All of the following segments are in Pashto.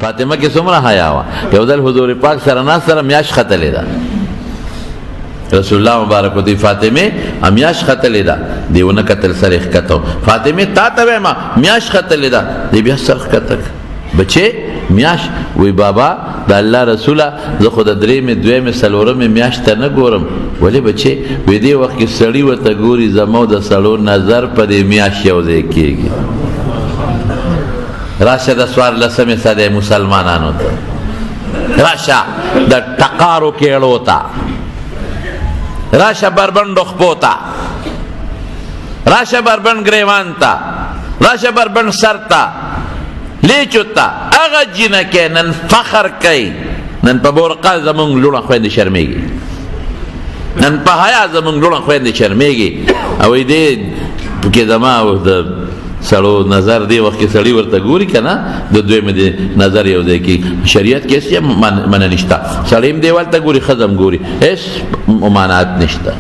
فاطمه کې څومره حیا وه. یو ځل حضور پاک سره ناست سره میاشت ختلې ده، رسول الله مبارک دی فاطمه میاش ختلې ده، دی ونه کتل سره ښکته. فاطمه تا ته وایم میاش ختلې ده، دی بیا سر ښکته بچې میاش. وی بابا د الله رسوله زه خو د درېمې دویمې څلورمې میاشت ته نه ګورم. ولې بچې؟ وی دې وخت کې سړي ورته ګوري زما د سړو نظر په دې میاشت یو ځای کېږي. راشه د څوارلسمې صدۍ مسلمانانو ته، راشه د ټقارو کېړو ته، راشه بربند خپو ته، راشه بربند گریوان ته، راشه بربند سر ته، لیچو ته. هغه جینکې نن فخر کوي، نن په برقع زمونږ لوڼه خویندې شرمېږي، نن په حیا زمونږ لوڼه خویندې شرمېږي. او دې کې زما د سړو نظر دی وخت کې سړي ورته ګوري که نه د دویمې د نظر یو دی کې شریعت کې هېڅ منع نشته. سړی هم دیوال ته ګوري، ښځه هم ګوري، هېڅ ممانعت نشته.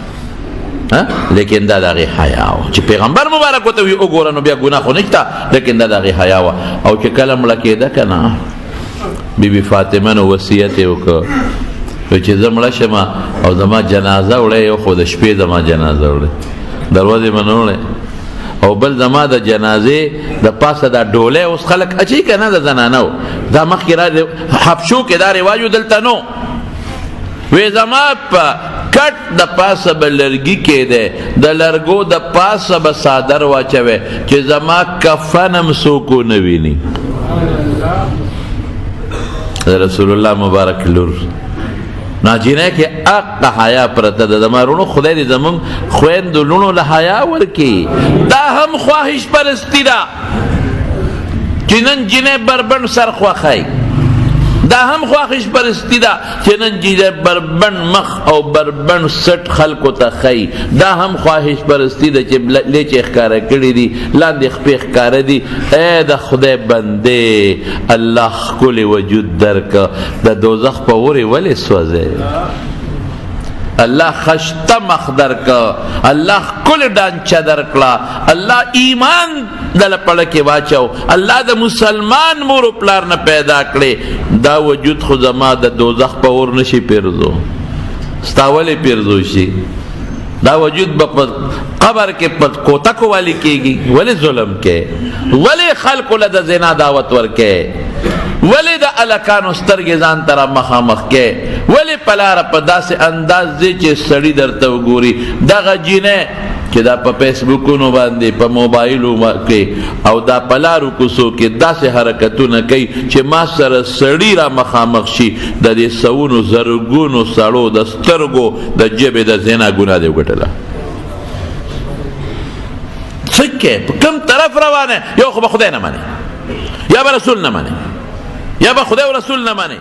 لیکن دا د هغې حیا وه چې پیغمبر مبارک ورته وي وګوره نو بیا ګناه خو نشته، لیکن دا د هغې حیا وه. او چې کله مړه کېده که نه بیبي فاطمه نو وصیت یې وکړ چې زه مړه شم او زما جنازه وړی، یو خو د شپې زما جنازه وړی، دروازې به نه وړی، او بل زما د جنازې د پاسه دا ډولۍ اوس خلک اچوي که نه د زنانو، دا مخکې حبشو کې دا رواج و دلته نو. وی زما په کټ د پاسه به لرګي کېدی، د لرګو د پاسه به څادر واچوی چې زما کفن هم څوک ونه ویني. رسول الله مبارک لور ناجینه کې اقا حیا پرته ده. زما رونو خدای دې زمونږ خویندو لونو له حیا ورکړي. دا هم خواهش پرستی ده چې نن جینۍ بربند سر خوښی، دا هم خواهش پرستی ده چې نن جینۍ بربند مخ او بربند سټ خلکو ته ښیي. دا هم خواهش پرستی ده چې لیچې ښکاره کړي دي، لاندې خپې ښکاره دي. ای د خدای بندې الله ښکلی وجود درکه، د دوزخ په اورې ولې سوځې؟ الله خشته مخ درکه، الله ښکلې ډانچه درکړه، الله ایمان دله پړه کې واچو، الله د مسلمان مور و پلار نه پیدا کړې. دا وجود خو زما د دوزخ په اور نشي پیرزو، ستا ولې پیرزو شي؟ دا وجود به په قبر کې په کوتکو والی کېږي. ولې ظلم کې؟ ولې خلکو له د زنا دعوت ورکې؟ ولې د الکانو سترګې ځان ته را مخامخ کې؟ ولې په لاره په داسې انداز ځې چې سړي درته وګوري؟ دغه جینۍ چې دا په فیسبوکونو باندې په موبایلو کې او دا په لارو کوڅو کې داسې حرکتونه کوي چې ما سره سړي را مخامخ شي، د دې سوونو زرګونو سړو د سترګو د ژبې د زنا ګناه دې وګټله. څه کې په کوم طرف روانه؟ یو خو به خدای نه منې، یا به رسول نه منې، یا به خدای او رسول نه منې.